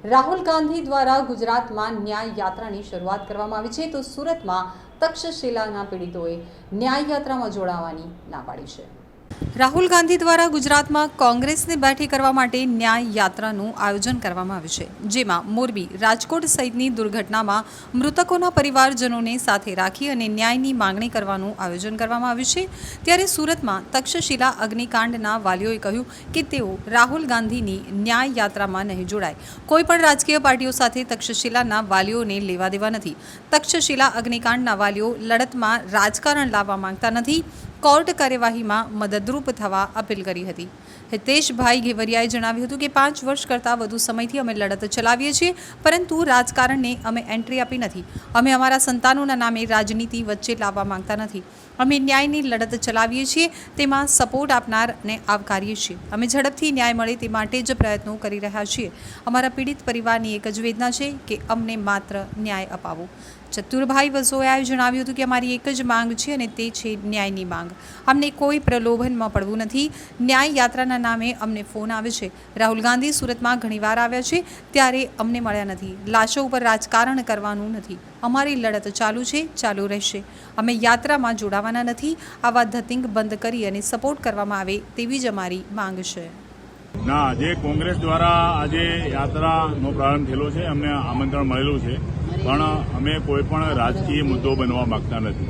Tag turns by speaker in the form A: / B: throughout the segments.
A: રાહુલ ગાંધી દ્વારા ગુજરાતમાં ન્યાય યાત્રાની શરૂઆત કરવામાં આવી છે, તો સુરતમાં તક્ષશિલાના પીડિતોએ ન્યાય યાત્રામાં જોડાવાની ના પાડી છે। રાહુલ ગાંધી દ્વારા ગુજરાતમાં કોંગ્રેસને બેઠી કરવા માટે ન્યાય યાત્રાનું આયોજન કરવામાં આવ્યું છે, જેમાં મોરબી, રાજકોટ સહિતની દુર્ઘટનામાં મૃતકોના પરિવારજનોને સાથે રાખી અને ન્યાયની માંગણી કરવાનું આયોજન કરવામાં આવ્યું છે। ત્યારે સુરતમાં તક્ષશિલા અગ્નિકાંડના વાલીઓએ કહ્યું કે તેઓ રાહુલ ગાંધીની ન્યાય યાત્રામાં નહીં જોડાય। કોઈપણ રાજકીય પાર્ટીઓ સાથે તક્ષશિલાના વાલીઓને લેવા દેવા નથી। તક્ષશિલા અગ્નિકાંડના વાલીઓ લડતમાં રાજકારણ લાવવા માંગતા નથી, કોર્ટ કાર્યવાહીમાં મદદરૂપ થવા અપીલ કરી હતી। હિતેશભાઈ ઘેવરિયાએ જણાવ્યું હતું કે 5 વર્ષ કરતાં વધુ સમયથી અમે લડત ચલાવીએ છીએ, પરંતુ રાજકારણને અમે એન્ટ્રી આપી નથી। અમે અમારા સંતાનોના નામે રાજનીતિ વચ્ચે લાવવા માંગતા નથી। અમે ન્યાયની લડત ચલાવીએ છીએ, તેમાં સપોર્ટ આપનારને આવકારીએ છીએ। અમે ઝડપથી ન્યાય મળે તે માટે જ પ્રયત્નો કરી રહ્યા છીએ। અમારા પીડિત પરિવારની એક જ વેદના છે કે અમને માત્ર ન્યાય અપાવો। ચતુરભાઈ વસોયાએ જણાવ્યું હતું કે અમારી એક જ માંગ છે અને તે છે ન્યાયની માંગ। અમને કોઈ પ્રલોભનમાં પડવું નથી। ન્યાય યાત્રાના નામે અમને ફોન આવે છે। રાહુલ ગાંધી સુરતમાં ઘણીવાર આવ્યા છે, ત્યારે અમને મળ્યા નથી। લાશો ઉપર રાજકારણ કરવાનું નથી। અમારી લડત ચાલુ છે, ચાલુ રહેશે। અમે યાત્રામાં જોડાવાના નથી। આવા ધતિંગ બંધ કરી અને સપોર્ટ કરવામાં આવે તેવી જ અમારી માંગ છે।
B: ના, આજે કોંગ્રેસ દ્વારા આજે યાત્રાનો પ્રારંભ થયેલો છે, અમને આમંત્રણ મળેલું છે, પણ અમે કોઈ પણ રાજકીય મુદ્દો બનવા માંગતા નથી।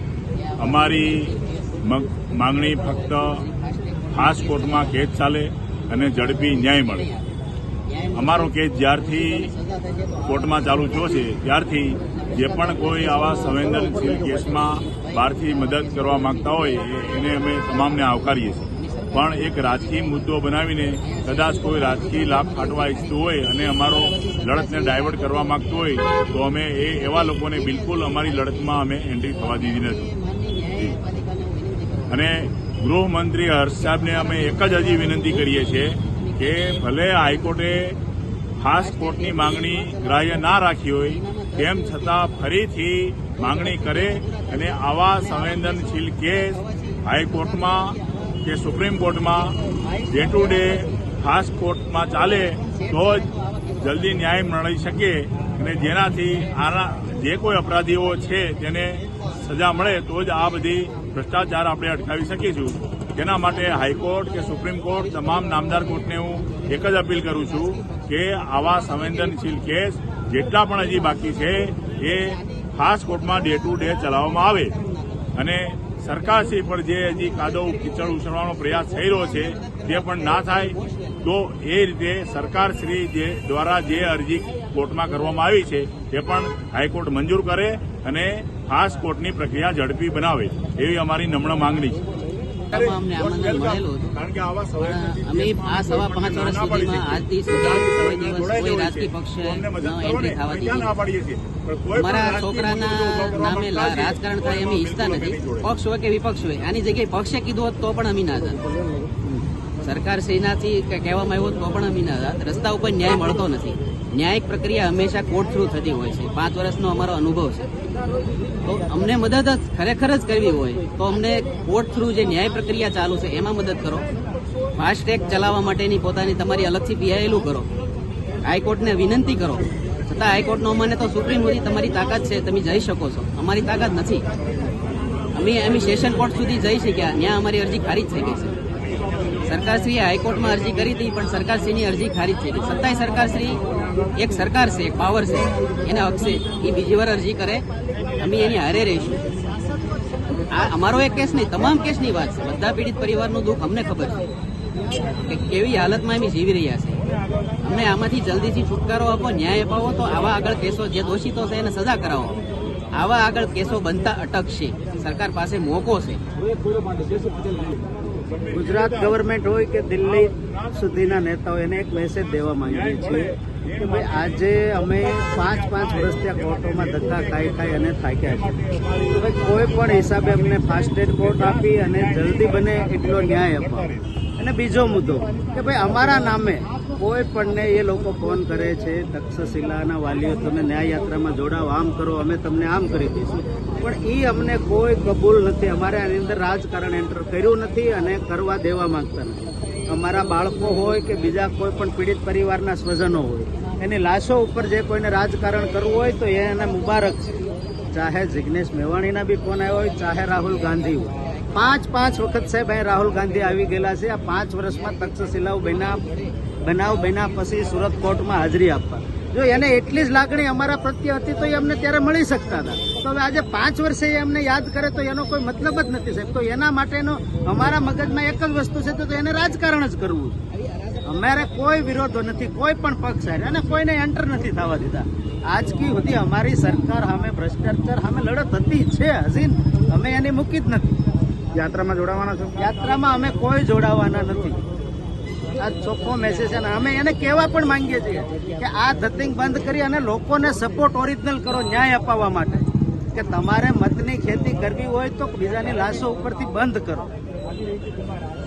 B: અમારી માંગણી ફક્ત ખાસ કોર્ટમાં કેસ ચાલે અને ઝડપી ન્યાય મળે। અમારો કેસ જ્યારથી કોર્ટમાં ચાલુ થયો છે ત્યારથી જે પણ કોઈ આવા સંવેદનશીલ કેસમાં બહારથી મદદ કરવા માંગતા હોય એને અમે તમામને આવકારીએ છીએ, પણ એક રાજકીય મુદ્દો બનાવીને કદાચ કોઈ રાજકીય લાભ ફાટવા ઈચ્છતું હોય અને અમારો લડતને ડાયવર્ટ કરવા માંગતું હોય તો અમે એવા લોકોને બિલકુલ અમારી લડતમાં અમે એન્ટ્રી થવા દીધી નથી। અને ગૃહમંત્રી હર્ષ સાહેબને અમે એક જ હજી વિનંતી કરીએ છીએ કે ભલે હાઈકોર્ટે ખાસ કોર્ટની માંગણી ગ્રાહ્ય ના રાખી હોય, તેમ છતાં ફરીથી માંગણી કરે અને આવા સંવેદનશીલ કેસ હાઈકોર્ટમાં કે સુપ્રીમ કોર્ટમાં ડે ટુ ડે ખાસ કોર્ટમાં ચાલે તો જ જલ્દી ન્યાય મળી શકે અને જેનાથી આના જે કોઈ અપરાધીઓ છે તેને સજા મળે તો જ આ બધી ભ્રષ્ટાચાર આપણે અટકાવી શકીશું। તેના માટે હાઈકોર્ટ કે સુપ્રીમ કોર્ટ તમામ નામદાર કોર્ટને હું એક જ અપીલ કરું છું કે આવા સંવેદનશીલ કેસ જેટલા પણ હજી બાકી છે એ ખાસ કોર્ટમાં ડે ટુ ડે ચલાવવામાં આવે અને સરકારશ્રી પર જે હજી કાદવ કીચડ ઉછળવાનો પ્રયાસ થઈ રહ્યો છે તે પણ ના થાય તો એ રીતે સરકારશ્રી દ્વારા જે અરજી કોર્ટમાં કરવામાં આવી છે તે પણ હાઈકોર્ટ મંજૂર કરે અને ખાસ કોર્ટની પ્રક્રિયા ઝડપી બનાવે એવી અમારી નમ્ર માંગણી છે।
C: અમને આમંત્રણ મળેલું હતું, અમે આ 5.5 વર્ષ સુધીમાં આજથી કોઈ દિવસ કોઈ રાજકીય પક્ષે એન્ટ્રી થવા દીધી। અમારા છોકરાના નામે રાજકારણ થાય અમે ઈચ્છતા નથી, પક્ષ હોય કે વિપક્ષ હોય। આની જગ્યાએ પક્ષે કીધું હોત તો પણ અમે ના જાત, સરકાર સેનાથી કહેવામાં આવ્યું તો પણ અમે ના જાત। રસ્તા ઉપર ન્યાય મળતો નથી। ન્યાયિક પ્રક્રિયા હંમેશા કોર્ટ થ્રુ થતી હોય છે। 5 વર્ષનો અમારો અનુભવ છે, તો અમને મદદ ખરેખર જ કરવી હોય તો અમને કોર્ટ થ્રુ જે ન્યાય પ્રક્રિયા ચાલુ છે એમાં મદદ કરો। ફાસ્ટ ટ્રેક ચલાવવા માટેની પોતાની તમારી અલગથી પીઆઈએલું કરો, હાઈકોર્ટને વિનંતી કરો, છતાં હાઈકોર્ટનો અમાને તો સુપ્રીમ સુધી તમારી તાકાત છે, તમે જઈ શકો છો, અમારી તાકાત નથી। અમે સેશન કોર્ટ સુધી જઈ શક્યા, ત્યાં અમારી અરજી ખારીજ થઈ ગઈ છે। સરકારશ્રીએ હાઈકોર્ટમાં અરજી કરી હતી પણ સરકારશ્રીની અરજી ખારીજ થઈ ગઈ, છતાંય સરકારશ્રી એક સરકાર છે, એક પાવર છે, એને હક છે એ બીજી વાર અરજી કરે, અમે એની હારે રહીશું। આ અમારો એક કેસ નહીં, તમામ કેસની વાત છે। બધા પીડિત પરિવારનું દુઃખ અમને ખબર છે કે કેવી હાલતમાં અમે જીવી રહ્યા છે। અમને આમાંથી જલ્દીથી છુટકારો આપો, ન્યાય અપાવો, તો આવા આગળ કેસો જે દોષિતો છે એને સજા કરાવો। આવા આગળ કેસો બનતા અટકશે, સરકાર પાસે મોકો છે।
D: ગુજરાત ગવર્મેન્ટ હોય કે દિલ્હી સુધીના નેતાઓ એને એક મેસેજ દેવા માંગીએ છીએ કે ભાઈ આજે અમે 5 વર્ષ ત્યાં કોર્ટોમાં ધક્કા ખાઈ અને થાક્યા છે, તો ભાઈ કોઈ પણ હિસાબે અમને ફાસ્ટ ટ્રેક કોર્ટ આપી અને જલ્દી બને એટલો ન્યાય અપાવો। અને બીજો મુદ્દો કે ભાઈ અમારા નામે કોઈ પણને એ લોકો ફોન કરે છે, તક્ષશિલાના વાલીઓ તમે ન્યાય યાત્રામાં જોડાઓ, આમ કરો, અમે તમને આમ કરી દઈશું, પણ એ અમને કોઈ કબૂલ નથી। અમારે આની અંદર રાજકારણ એન્ટર કર્યું નથી અને કરવા દેવા માંગતા નથી। અમારા બાળકો હોય કે બીજા કોઈ પણ પીડિત પરિવારના સ્વજનો હોય એની લાશો ઉપર જે કોઈને રાજકારણ કરવું હોય તો એને મુબારક છે. ચાહે જિગ્નેશ મેવાણીના બી ફોન આવ્યો હોય, ચાહે રાહુલ ગાંધી હોય. પાંચ વખત સાહેબ અહીં રાહુલ ગાંધી આવી ગયેલા છે. આ 5 વર્ષમાં તક્ષશિલા બનાવ બન્યા પછી સુરત કોર્ટમાં હાજરી આપવા. જો એને એટલી જ લાગણી અમારા પ્રત્યે હતી તો એ અમને ત્યારે મળી શકતા હતા. તો હવે આજે 5 વર્ષે એ અમને યાદ કરે તો એનો કોઈ મતલબ જ નથી સાહેબ. તો એના માટેનો અમારા મગજમાં એક જ વસ્તુ છે, તો એને રાજકારણ જ કરવું છે. અમારે કોઈ વિરોધો નથી, કોઈ પણ પક્ષ છે અને કોઈને એન્ટર નથી થવા દીધા. આજકી સુધી અમારી સરકાર સામે ભ્રષ્ટાચાર સામે લડત હતી છે, હજી અમે એની મૂકી જ નથી. યાત્રામાં જોડાવાના છો? યાત્રામાં અમે કોઈ જોડાવાના નથી. આ ચોખ્ખો મેસેજ છે ને અમે એને કહેવા પણ માંગીએ છીએ કે આ ધતિંગ બંધ કરી અને લોકોને સપોર્ટ ઓરિજિનલ કરો ન્યાય અપાવવા માટે, કે તમારે મતની ખેતી કરવી હોય તો બીજાની લાશો ઉપરથી બંધ કરો.